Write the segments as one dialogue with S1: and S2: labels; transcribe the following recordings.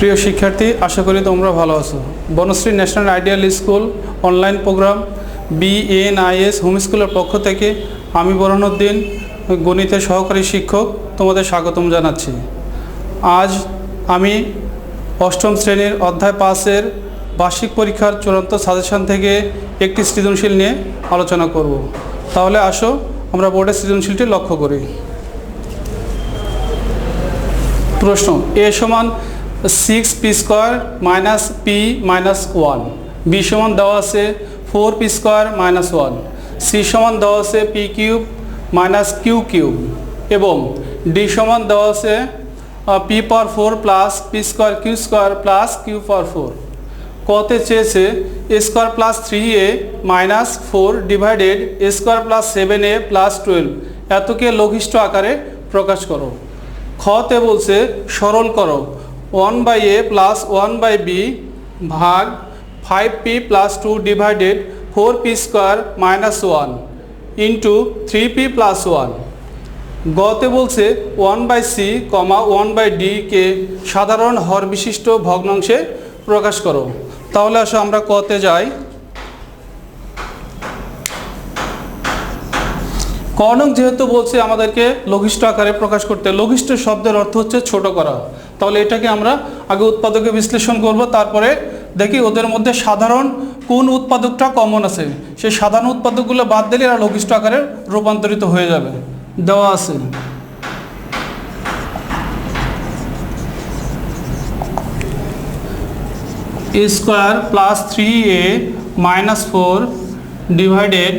S1: প্রিয় শিক্ষার্থী, আশা করি তোমরা ভালো আছো। Banasree national ideal school online programme BNIS home স্কুলের পক্ষ থেকে আমি বরুণউদ্দিন, গণিতের সহকারী শিক্ষক, তোমাদের স্বাগতম জানাচ্ছি। আজ আমি অষ্টম শ্রেণীর অধ্যায় 5-এর বার্ষিক পরীক্ষার চূড়ান্ত সাজেশন থেকে একটি সৃজনশীল নিয়ে আলোচনা করব। তাহলে আসো আমরা বোর্ডের সৃজনশীলটি লক্ষ্য করি। প্রশ্ন: a সমান 6p² - p - 1, b সমান দেওয়া আছে 4p² - 1, c সমান দেওয়া আছে p³ - q³ এবং d সমান দেওয়া আছে p⁴ plus p² q² plus q⁴। কতে চেয়েছে a² plus 3a minus 4 divided a² plus 7a plus 12 এতকে লঘিষ্ঠ আকারে প্রকাশ করো। খতে বলছে সরল করো 1/a প্লাস 1/b ভাগ 5p plus 2 divided 4p² - 1 into 3p plus 1। গতে বলছে 1/c, 1/d কে সাধারণ হর বিশিষ্ট ভগ্নাংশে প্রকাশ করো। তাহলে আসো আমরা কতে যাই। ক নং যেহেতু বলছে আমাদেরকে লঘিষ্ঠ আকারে প্রকাশ করতে, লঘিষ্ঠ শব্দের অর্থ হচ্ছে ছোট করা। তাহলে এটাকে আমরা আগে উৎপাদকে বিশ্লেষণ করব, তারপরে দেখি ওদের মধ্যে সাধারণ কোন উৎপাদকটা কমন আছে, সেই সাধারণ উৎপাদকগুলো বাদ দিলে এরা লঘিষ্ঠ আকারে রূপান্তরিত হয়ে যাবে। দেওয়া আছে a² plus 3a minus 4 divided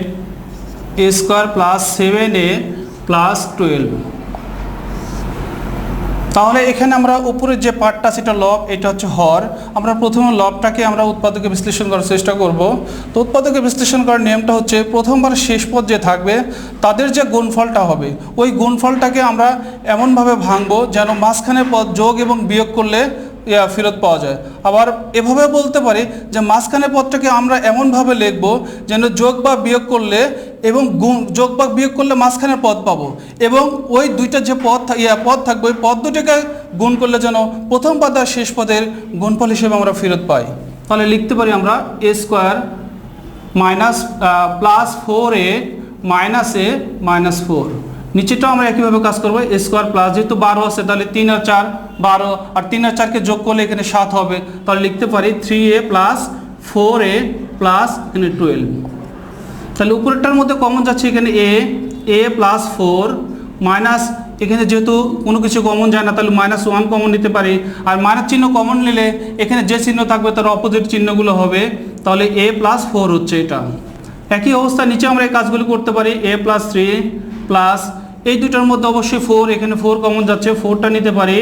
S1: a² plus 7a plus 12। তাহলে এখানে আমরা উপরের যে পার্টটা সেটা লব, এটা হচ্ছে হর। আমরা প্রথমে লবটাকে আমরা উৎপাদকে বিশ্লেষণ করার চেষ্টা করব। তো উৎপাদকে বিশ্লেষণ করার নিয়মটা হচ্ছে প্রথমবার শেষ পদ যে থাকবে তাদের যে গুণফলটা হবে ওই গুণফলটাকে আমরা এমনভাবে ভাঙবো যেন মাঝখানের পদ যোগ এবং বিয়োগ করলে ফেরত পাওয়া যায়। আবার এভাবে বলতে পারি যে মাঝখানের পদটাকে আমরা এমনভাবে লিখব যেন যোগ বা বিয়োগ করলে এবং যোগ বা বিয়োগ করলে মাঝখানের পদ পাবো এবং ওই দুইটা যে পদ থাকবে ওই পদ দুটোকে গুণ করলে যেন প্রথম পদ আর শেষ পদের গুণফল হিসেবে আমরা ফেরত পাই। তাহলে লিখতে পারি আমরা a² minus plus 4a minus a minus 4। নিচেটাও আমরা একইভাবে কাজ করবো। a² প্লাস যেহেতু 12 আছে তাহলে 3 আর 4 12, আর 3 আর 4কে যোগ করলে এখানে 7 হবে। তাহলে লিখতে পারি 3a প্লাস 4a প্লাস এখানে 12। তাহলে উপরেরটার মধ্যে কমন যাচ্ছে এখানে a প্লাস 4 মাইনাস, এখানে যেহেতু কোনো কিছু কমন যায় না তাহলে -1 কমন নিতে পারি, আর মাইনাস চিহ্ন কমন নিলে এখানে যে চিহ্ন থাকবে তার অপোজিট চিহ্নগুলো হবে। তাহলে a প্লাস 4 হচ্ছে এটা। একই অবস্থা নিচে আমরা এই কাজগুলো করতে পারি। a প্লাস 3 প্লাস এই দুটার মধ্যে অবশ্যই 4, এখানে 4 কমন যাচ্ছে, 4টা নিতে পারি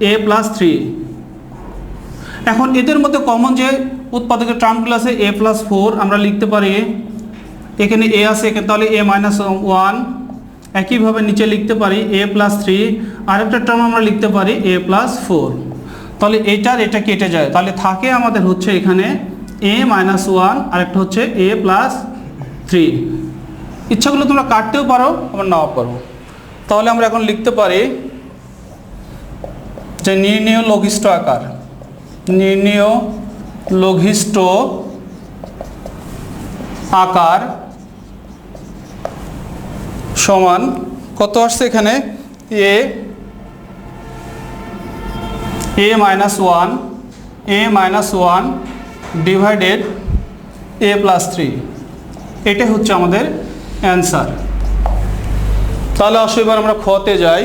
S1: a প্লাস 3। এখন এদের মধ্যে কমন যে উৎপাদকের টার্মগুলো আছে a প্লাস 4 আমরা লিখতে পারি, এখানে a আছে এখানে, তাহলে a মাইনাস 1। একইভাবে নিচে লিখতে পারি a প্লাস 3, আরেকটা টার্ম আমরা লিখতে পারি a প্লাস 4। তাহলে এইটার এটা কেটে যায়, তাহলে থাকে আমাদের হচ্ছে এখানে a মাইনাস 1, আরেকটা হচ্ছে a প্লাস 3। ইচ্ছাগুলো তোমরা কাটতেও পারো আবার নাও পারো। তাহলে আমরা এখন লিখতে পারি যে নির্ণেয় লঘিষ্ঠ আকার, নির্ণেয় লঘিষ্ঠ আকার সমান কত আসছে এখানে a minus 1 divided a plus 3। এটাই হচ্ছে আমাদের অ্যান্সার। তাহলে আসো এবার আমরা খতে যাই।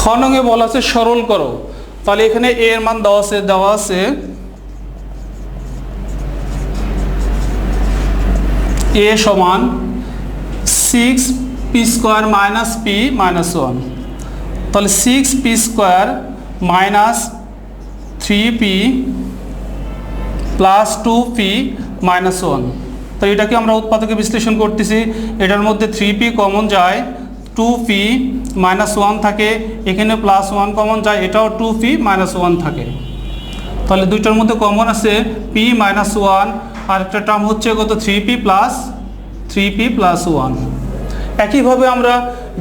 S1: খ নংয়ে বলা আছে সরল করো। তাহলে এখানে a এর মান দেওয়া আছে a সমান 6p² মাইনাস p মাইনাস 1। তাহলে 6p² minus 3p plus 2p minus 1। তো এটাকে আমরা উৎপাদকে বিশ্লেষণ করতেছি, এটার মধ্যে 3p কমন যায়, 2p মাইনাস ওয়ান থাকে, এখানে প্লাস ওয়ান কমন যায়, এটাও 2p মাইনাস ওয়ান থাকে। তাহলে দুইটার মধ্যে কমন আছে p মাইনাস ওয়ান, আর একটা টার্ম হচ্ছে কত 3p প্লাস ওয়ান। একইভাবে আমরা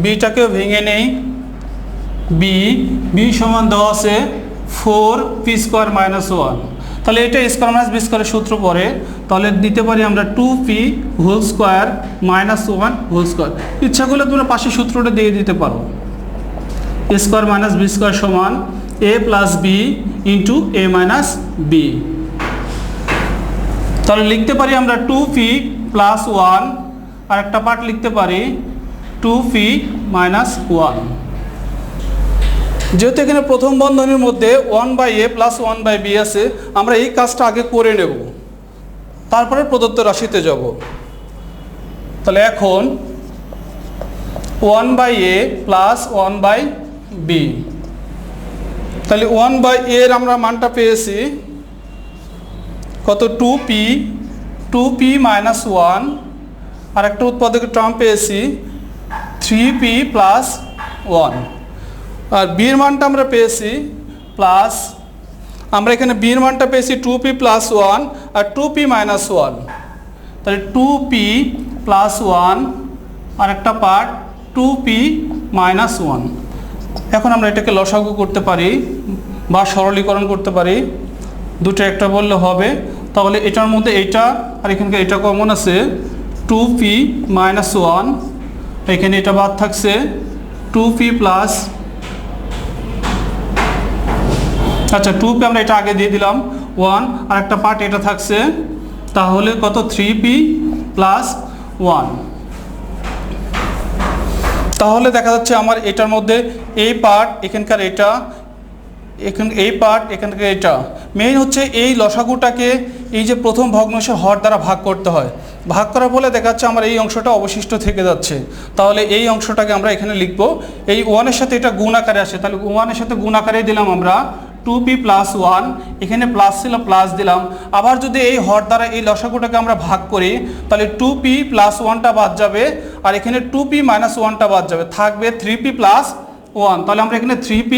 S1: বিটাকেও ভেঙে নেই। বি সমান দেওয়া আছে 4p স্কোয়ার মাইনাস ওয়ান। তাহলে এটা স্কোয়ার মাইনাস বি স্কোয়ারের সূত্র পরে, তাহলে দিতে পারি আমরা 2p whole square minus one whole square. ইচ্ছা করলে তোমরা পাশে সূত্রটা দিয়ে দিতে পারো। A square minus B square সমান a plus B into a minus B. তাহলে লিখতে পারি আমরা 2p প্লাস ওয়ান, আর একটা পার্ট লিখতে পারি 2p মাইনাস ওয়ান। যেহেতু এখানে প্রথম বন্ধনীর মধ্যে 1/a প্লাস 1/b আছে, আমরা এই কাজটা আগে করে নেব, তারপরে প্রদত্ত রাশিতে যাব। তাহলে এখন 1/a প্লাস 1/b, তাহলে 1/a এর আমরা মানটা পেয়েছি কত 2p মাইনাস ওয়ান, আর একটা উৎপাদকের টার্ম পেয়েছি 3p প্লাস ওয়ান। আর বির মানটা আমরা পেয়েছি প্লাস, আমরা এখানে বির মানটা পেয়েছি 2p প্লাস ওয়ান আর 2p মাইনাস ওয়ান। তাহলে 2p প্লাস ওয়ান আর একটা পার্ট 2p মাইনাস ওয়ান। এখন আমরা এটাকে লসাগু করতে পারি বা সরলীকরণ করতে পারি, দুটো একটা বললে হবে। তাহলে এটার মধ্যে এইটা আর এখানকার এটা কমন আছে 2p মাইনাস ওয়ান, এখানে এটা বাদ থাকছে 2p প্লাস, আচ্ছা 2p আমরা এটা আগে দিয়ে দিলাম ওয়ান, আর একটা পার্ট এটা থাকছে, তাহলে কত 3p প্লাস ওয়ান। তাহলে দেখা যাচ্ছে আমার এটার মধ্যে এই পার্ট এখানকার এটা, এই পার্ট এখানকার এটা, মেইন হচ্ছে এই লসাগুটাকে এই যে প্রথম ভগ্নাংশের হর দ্বারা ভাগ করতে হয়। ভাগ করার ফলে দেখা যাচ্ছে আমার এই অংশটা অবশিষ্ট থেকে যাচ্ছে। তাহলে এই অংশটাকে আমরা এখানে লিখব, এই ওয়ানের সাথে এটা গুণ আকারে আসে, তাহলে ওয়ানের সাথে গুণ আকারে দিলাম আমরা 2p প্লাস ওয়ান, এখানে প্লাস ছিল প্লাস দিলাম। আবার যদি এই হর দ্বারা এই লসাগুটাকে আমরা ভাগ করি, তাহলে 2p প্লাস ওয়ানটা বাদ যাবে, আর এখানে 2p মাইনাস ওয়ানটা বাদ যাবে, থাকবে 3p প্লাস ওয়ান। তাহলে আমরা এখানে 3p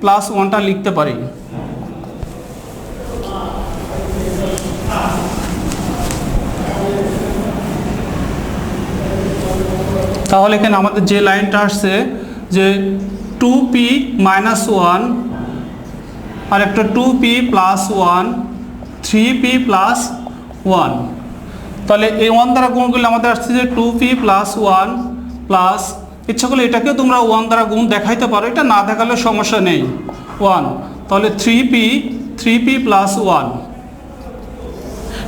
S1: প্লাস ওয়ানটা লিখতে পারি। তাহলে এখানে আমাদের যে লাইনটা আসছে যে 2p মাইনাস ওয়ান আর একটা 2p plus one 3p plus one, তাহলে এই ওয়ান দ্বারা গুণ করলে আমাদের আসছে যে 2p প্লাস ওয়ান প্লাস, ইচ্ছা করলে এটাকেও তোমরা ওয়ান দ্বারা গুণ দেখাইতে পারো, এটা না দেখালে সমস্যা নেই, ওয়ান। তাহলে 3p প্লাস ওয়ান।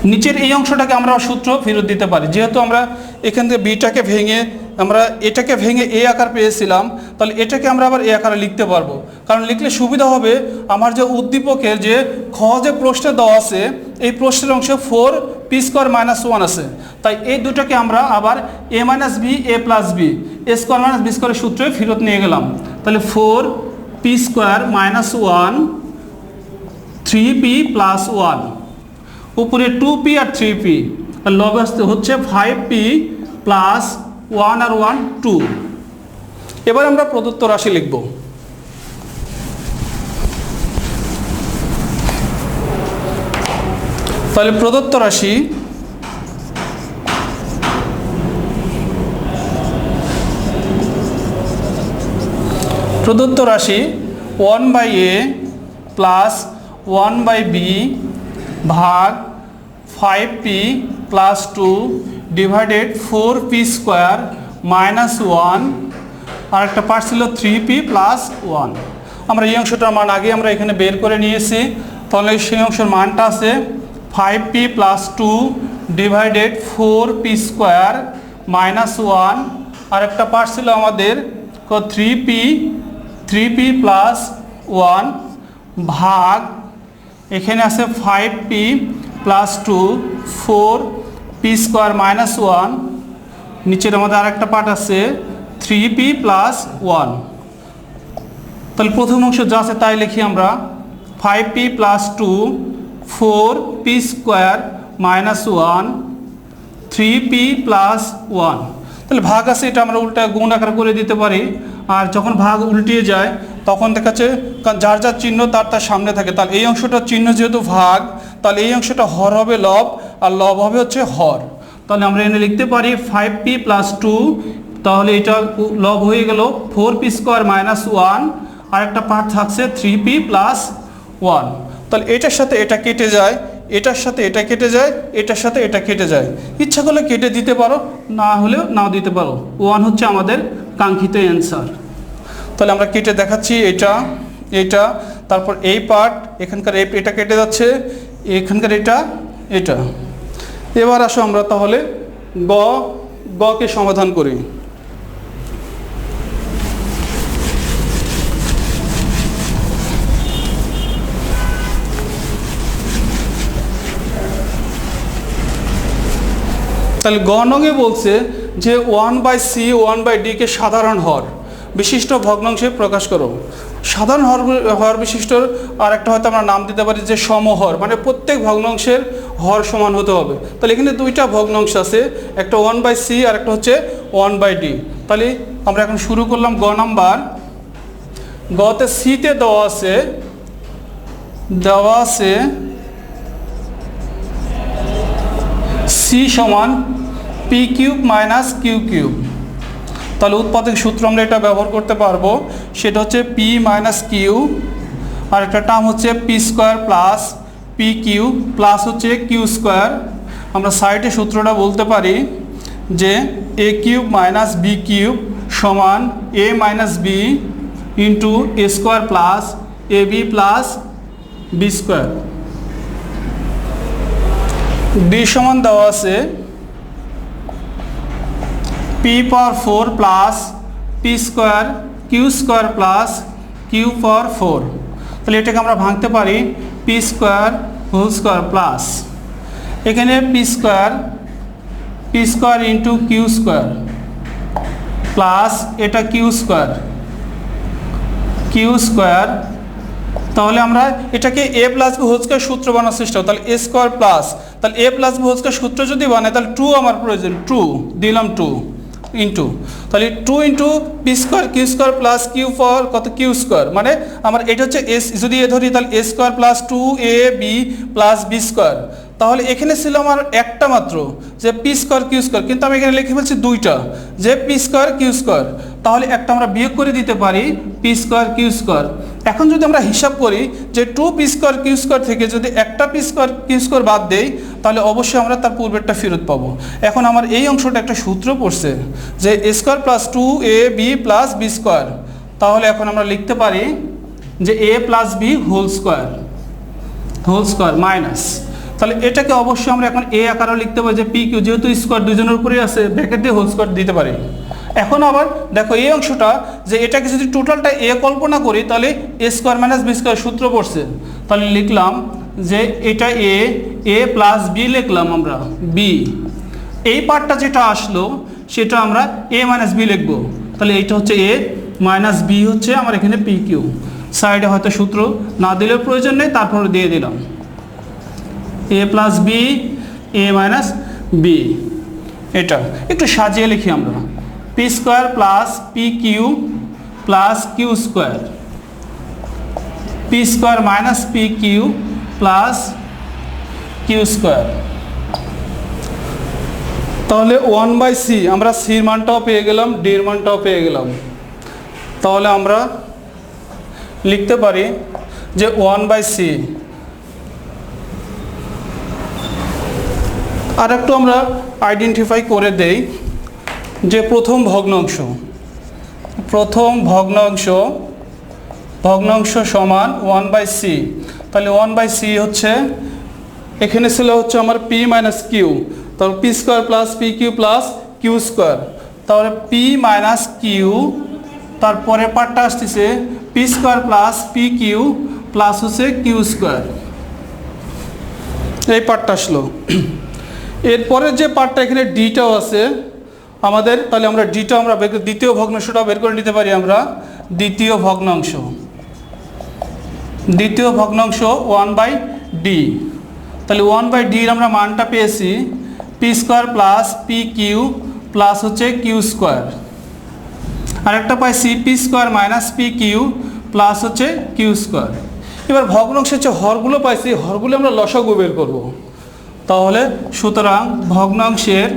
S1: নিচের এই অংশটাকে আমরা সূত্র ফেরত দিতে পারি, যেহেতু আমরা এখান থেকে বিটাকে ভেঙে আমরা এটাকে ভেঙে এ আকার পেয়েছিলাম, তাহলে এটাকে আমরা আবার এ আকারে লিখতে পারবো, কারণ লিখলে সুবিধা হবে। আমার যে উদ্দীপকের যে খ যে প্রশ্নে দেওয়া আছে, এই প্রশ্নের অংশে 4p স্কোয়ার মাইনাস ওয়ান আছে, তাই এই দুটোকে আমরা আবার a minus B A plus B A square minus B স্কোয়ারের সূত্রে ফেরত নিয়ে গেলাম। তাহলে 4p square minus one 3p plus one, উপরে 2p আর 3p, আর লব হচ্ছে 5p প্লাস ওয়ান আর ওয়ান 2। এবার আমরা প্রদত্ত রাশি লিখব। তাহলে প্রদত্ত রাশি one by a plus one by b ভাগ 5p plus 2 divided 4p square minus one, আর একটা পার্ট ছিল 3p প্লাস ওয়ান। আমরা এই অংশটার মান আগে আমরা এখানে বের করে নিয়েছি, তাহলে সেই অংশের মানটা আছে 5p plus 2 divided 4p square minus one, আর একটা পার্ট ছিল আমাদের 3p প্লাস ওয়ান ভাগ, এখানে আছে 5p plus 2 4p square minus one, নিচের আমাদের আরেকটা পার্ট আছে 3p প্লাস ওয়ান। তাহলে প্রথম অংশ যা আছে তাই লিখি আমরা, 5p plus 2 4p square minus one 3p plus one. তাহলে ভাগ আছে, এটা আমরা উল্টা গুণ আকার করে দিতে পারি, আর যখন ভাগ উল্টিয়ে যায় তখন দেখা যাচ্ছে যার যার চিহ্ন তার তার সামনে থাকে, তাহলে এই অংশটার চিহ্ন যেহেতু ভাগ, তাহলে এই অংশটা হর হবে লব, আর লব হবে হচ্ছে হর। তাহলে আমরা এখানে লিখতে পারি 5p + 2, তাহলে এটা লব হয়ে গেল 4p² - 1, আর একটা পার্ট থাকছে 3p + 1। তাহলে এটার সাথে এটা কেটে যায়, এটার সাথে এটা কেটে যায়, এটার সাথে এটা কেটে যায়, ইচ্ছা করলে কেটে দিতে পারো, না হলেও নাও দিতে পারো। 1 হচ্ছে আমাদের কাঙ্ক্ষিত অ্যান্সার। তাহলে আমরা কেটে দেখাচ্ছি এটা, এটা, তারপর এই পার্ট, এখানকার এটা কেটে যাচ্ছে, এখানকার এটা, এটা। এবার আসো আমরা তাহলে গকে সমাধান করি। তাহলে গ নঙে বলছে যে 1/c 1/d কে সাধারণ হর বিশিষ্ট ভগ্নাংশে প্রকাশ করো। সাধারণ হর বিশিষ্টর আর একটা হয়তো আমরা নাম দিতে পারি যে সমহর, মানে প্রত্যেক ভগ্নাংশের হর সমান হতে হবে। তাহলে এখানে দুইটা ভগ্নাংশ আছে, একটা 1/c আর একটা হচ্ছে 1/d। তাহলে আমরা এখন শুরু করলাম গ নাম্বার। গতে সিতে দেওয়া আছে c সমান p³ - q³। তাহলে উৎপাদক সূত্র আমরা এটা ব্যবহার করতে পারবো, সেটা হচ্ছে p - q, আর একটা টার্ম হচ্ছে p² + pq প্লাস হচ্ছে q²। আমরা সাইডে সূত্রটা বলতে পারি যে a³ - b³ সমান a - b into a² plus ab plus b²। d সমান দেওয়া আছে p⁴ plus p² q² plus q⁴। তাহলে এটাকে আমরা ভাঙতে পারি p² প্লাস এখানে p² ইন্টু q² প্লাস এটা q²। তাহলে আমরা এটাকে a + b² সূত্র বানানোর চেষ্টা করব। তাহলে a² প্লাস, তাহলে a + b² সূত্র যদি বানাই তাহলে 2 আমার প্রয়োজন, 2 দিলাম 2 ইন্টু, তাহলে 2 into p² q² plus q⁴ কত q², মানে আমার এটা হচ্ছে s, যদি এ ধরি তাহলে a² plus 2ab plus b²। তাহলে এখানে ছিল আমার একটা মাত্র যে p² q², কিন্তু আমি এখানে লিখে ফেলছি দুইটা যে p² q²। তাহলে একটা আমরা বিয়োগ করে দিতে পারি p² q²। এখন যদি আমরা হিসাব করি যে 2p² q² থেকে যদি একটা p² q² বাদ দেই তাহলে অবশ্যই আমরা তার পূর্বেরটা ফেরত পাবো। এখন আমার এই অংশটা একটা সূত্র পড়ছে যে a² plus 2ab plus b²। তাহলে এখন আমরা লিখতে পারি যে a plus b whole square minus, তাহলে এটাকে অবশ্যই আমরা এখন a আকারেও লিখতে পারি যে pq, যেহেতু স্কোয়ার দুজনের উপরেই আছে ব্র্যাকেট দিয়ে হোল স্কোয়ার দিতে পারি। এখন আবার দেখো এই অংশটা যে এটাকে যদি টোটালটা a কল্পনা করি তাহলে a² - b² সূত্র পড়ছে, তাহলে লিখলাম যে এটা a প্লাস b লিখলাম আমরা b, এই পার্টটা যেটা আসলো সেটা আমরা a - b লিখব। তাহলে এইটা হচ্ছে a মাইনাস b হচ্ছে আমার এখানে pq। সাইডে হয়তো সূত্র না দিলেও প্রয়োজন নেই, তারপরে দিয়ে দিলাম a plus b a minus b। এটা একটু সাজিয়ে লিখি আমরা p² plus pq plus q², p² minus pq plus q²। তাহলে 1/c আমরা সির মানটাও পেয়ে গেলাম, ডির মানটাও পেয়ে গেলাম। তাহলে আমরা লিখতে পারি যে 1/c। আর একটু আমরা আইডেন্টিফাই করে দেই যে প্রথম ভগ্নাংশ সমান 1/c। তাহলে 1/c হচ্ছে এখানে ছিল হচ্ছে আমার p - q, তাহলে p² plus pq plus q²। তাহলে p - q, তারপরে পার্টটা আসতেছে p² প্লাস pq প্লাস হচ্ছে q², এই পার্টটা আসলো। এরপরে যে পার্টটা এখানে ডিটাও আছে আমাদের, তাহলে আমরা ডিটা আমরা দ্বিতীয় ভগ্নাংশটা বের করে নিতে পারি। আমরা দ্বিতীয় ভগ্নাংশ 1/d। তাহলে 1/d আমরা মানটা পেয়েছি p² প্লাস pq প্লাস হচ্ছে q²। আর একটা পাইছি P square minus P Q plus হচ্ছে কিউ স্কোয়ার। এবার ভগ্নাংশের যে হরগুলো পাইছি হরগুলো আমরা লসাগু বের করব। তাহলে সুতরাং ভগ্নাংশের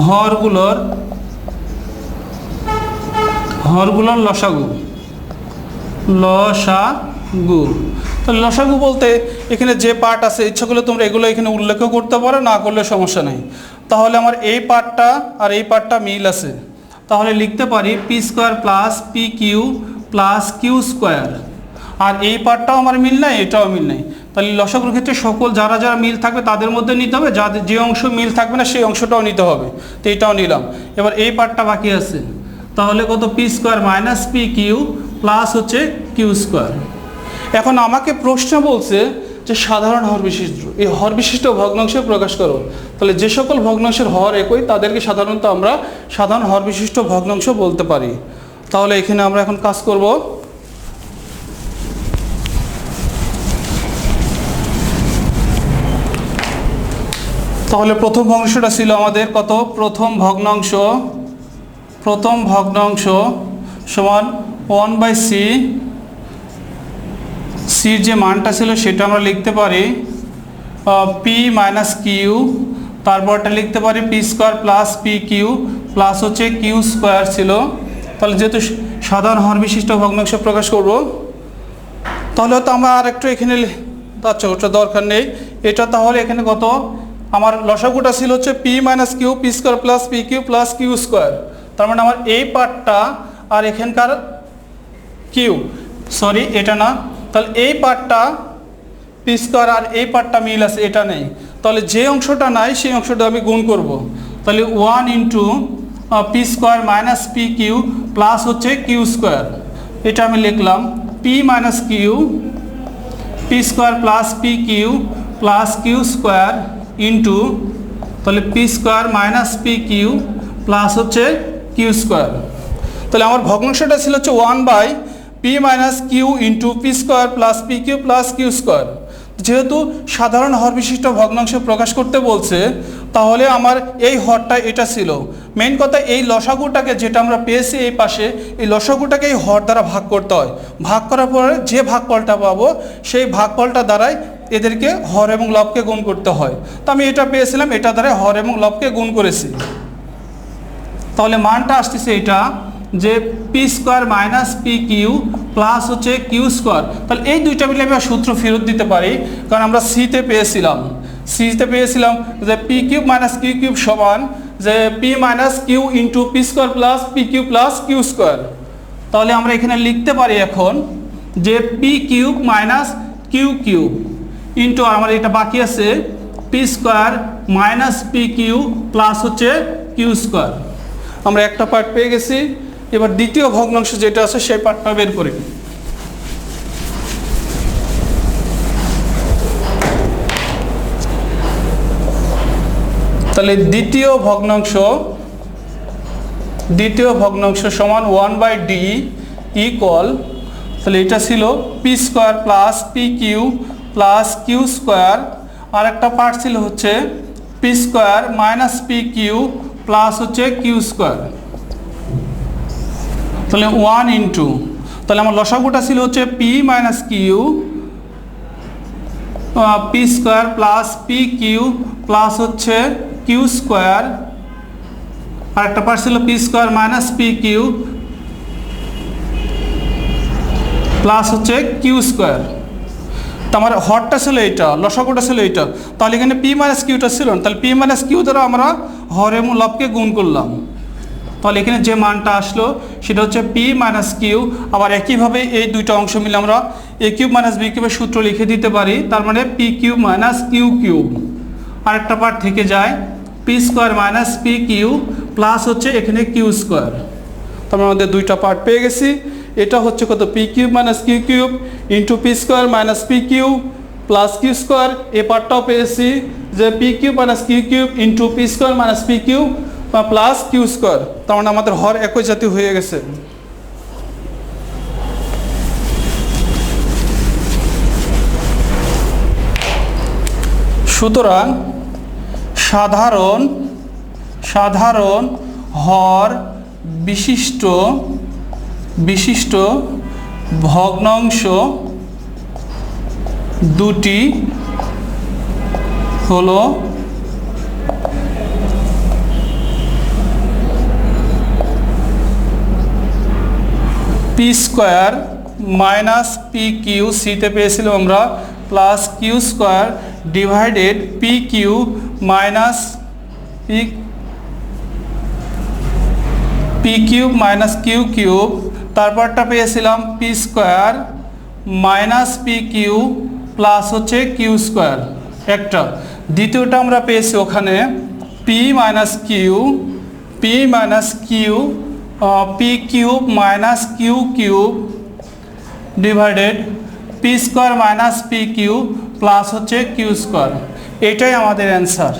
S1: হরগুলোর লসাগু তো লসাগু বলতে এখানে যে পার্ট আছে ইচ্ছা করলে তোমরা এগুলো এখানে উল্লেখও করতে পারো, না করলে সমস্যা নেই। তাহলে আমার এই পার্টটা আর এই পার্টটা মিল আছে, তাহলে লিখতে পারি P square plus P Q plus Q square. আর এই পার্টটাও আমার মিল নাই, এটাও মিল নাই। তাহলে লসাগুর ক্ষেত্রে সকল যারা যারা মিল থাকবে তাদের মধ্যে নিতে হবে, যাদের যে অংশ মিল থাকবে না সেই অংশটাও নিতে হবে। তো এইটাও নিলাম। এবার এই পার্টটা বাকি আছে, তাহলে কত P square minus P Q plus হচ্ছে কিউ স্কোয়ার। এখন আমাকে প্রশ্ন বলছে যে সাধারণ হর বিশিষ্ট, এই হর বিশিষ্ট ভগ্নাংশে প্রকাশ করো। তাহলে যে সকল ভগ্নাংশের হর একই তাদেরকে সাধারণত আমরা সাধারণ হর বিশিষ্ট ভগ্নাংশ বলতে পারি। তাহলে এখানে আমরা এখন কাজ করব। তাহলে প্রথম ভগ্নাংশটা ছিল আমাদের কত, প্রথম ভগ্নাংশ সমান 1/c। সির যে মানটা ছিল সেটা আমরা লিখতে পারি পি মাইনাস কিউ, তারপরটা লিখতে পারি P square plus P Q plus হচ্ছে কিউ স্কোয়ার ছিল। তাহলে যেহেতু সাধারণ হর বিশিষ্ট ভগ্নাংশ প্রকাশ করব, তাহলে হয়তো আমরা আর একটু এখানে, আচ্ছা ওটা দরকার নেই। এটা তাহলে এখানে কত, আমার লসাগুটা ছিল হচ্ছে P minus Q P square plus P Q plus Q square. তার মানে আমার এই পার্টটা আর এখানকার কিউ, সরি এটা না, তাহলে এই পার্টটা পি স্কোয়ার আর এই পার্টটা মিল আছে, এটা নেই। তাহলে যে অংশটা নাই সেই অংশটা আমি গুণ করব। তাহলে 1 into P square minus P Q plus হচ্ছে কিউ স্কোয়ার। এটা আমি লিখলাম p minus Q P square plus P Q plus Q square into, তাহলে p square minus P Q plus হচ্ছে কিউ স্কোয়ার। তাহলে আমার ভগ্নাংশটা ছিল হচ্ছে 1/p minus Q into P square plus P Q plus Q square. যেহেতু সাধারণ হর বিশিষ্ট ভগ্নাংশ প্রকাশ করতে বলছে, তাহলে আমার এই হরটা এটা ছিল। মেইন কথা এই লসাগুটাকে যেটা আমরা পেয়েছি এই পাশে, এই লসাগুটাকে এই হর দ্বারা ভাগ করতে হয়। ভাগ করার পরে যে ভাগফলটা পাবো সেই ভাগফলটা দ্বারাই এদেরকে হর এবং লবকে গুণ করতে হয়। তো আমি এটা পেয়েছিলাম, এটা দ্বারা হর এবং লবকে গুণ করেছি। তাহলে মানটা আসতেছে এটা যে P square minus P Q plus হচ্ছে কিউ স্কোয়ার। তাহলে এই দুইটা মিলে আমি সূত্র ফেরত দিতে পারি, কারণ আমরা সিতে পেয়েছিলাম যে P cube minus Q cube সমান যে P minus Q into P square plus P Q plus Q square. তাহলে আমরা এখানে লিখতে পারি এখন যে P cube minus Q cube into, আমার এটা বাকি আছে P square minus P Q plus হচ্ছে কিউ স্কোয়ার। আমরা একটা পার্ট পেয়ে গেছি। এবার দ্বিতীয় ভগ্নাংশ যেটা আছে সেই পার্টটা বের করি। তাহলে দ্বিতীয় ভগ্নাংশ সমান 1/d ইকুয়াল, তাহলে এটা ছিল p square plus P Q plus Q square. আর একটা পার্ট ছিল হচ্ছে p square minus P Q plus হচ্ছে কিউ স্কোয়ার। তাহলে 1 ইন্টু, তাহলে আমার লসাগুটা ছিল হচ্ছে P minus Q P square plus P Q plus হচ্ছে কিউ স্কোয়ার। আর একটা পার্ট ছিল p square minus P Q plus হচ্ছে কিউ স্কোয়ার। তো আমার হরটা ছিল এইটা, লসাগুটা ছিল এইটা। তাহলে এখানে পি মাইনাস কিউটা ছিল না, তাহলে পি মাইনাস কিউ দ্বারা আমরা হর এবং লবকে গুণ করলাম। তাহলে এখানে যে মানটা আসলো সেটা হচ্ছে পি মাইনাস কিউ। আবার একইভাবে এই দুইটা অংশ মিলে আমরা এ কিউব মাইনাস বি কিউবের সূত্র লিখে দিতে পারি। তার মানে p cube minus Q cube. আরেকটা পার্ট থেকে যায় p square minus P Q plus হচ্ছে এখানে কিউ স্কোয়ার। তারপর আমাদের দুইটা পার্ট পেয়ে গেছি। এটা হচ্ছে কত, p cube minus Q cube into P square minus P Q plus Q square. এই পার্টটাও পেয়েছি যে P cube minus Q cube into P square minus P Q plus Q square. তার মানে আমাদের হর একই জাতীয় হয়ে গেছে। সুতরাং সাধারণ হর বিশিষ্ট বিশিষ্ট ভগ্নাংশ দুটি হলো p square minus P q, সিতে পেয়েছিলাম আমরা plus Q square divided p q minus p cube minus Q cube, তারপরটা পেয়েছিলাম p square minus P Q plus হচ্ছে কিউ স্কোয়ার একটা। দ্বিতীয়টা আমরা পেয়েছি ওখানে p minus Q p cube minus Q cube divided p square minus P Q plus হচ্ছে Q square. এটাই আমাদের অ্যান্সার।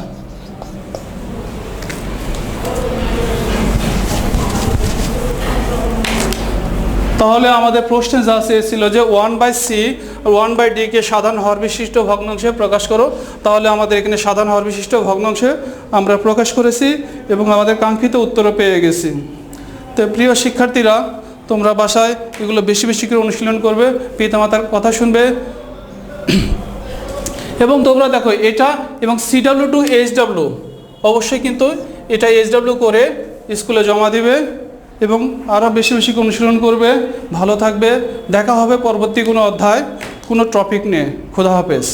S1: তাহলে আমাদের প্রশ্নে যা চেয়েছিল যে 1/c 1/d কে সাধারণ হর বিশিষ্ট ভগ্নাংশে প্রকাশ করো, তাহলে আমাদের এখানে সাধারণ হর বিশিষ্ট ভগ্নাংশে আমরা প্রকাশ করেছি এবং আমাদের কাঙ্ক্ষিত উত্তরও পেয়ে গেছি। তো প্রিয় শিক্ষার্থীরা, তোমরা বাসায় এগুলো বেশি বেশি করে অনুশীলন করবে, পিতামাতার কথা শুনবে এবং তোমরা দেখো এটা এবং CW টু HW অবশ্যই কিন্তু এটা HW করে স্কুলে জমা দিবে এবং আরও বেশি বেশি অনুশীলন করবে। ভালো থাকবে, দেখা হবে পরবর্তী কোনো অধ্যায় কোনো টপিক নিয়ে। খোদা হাফেজ।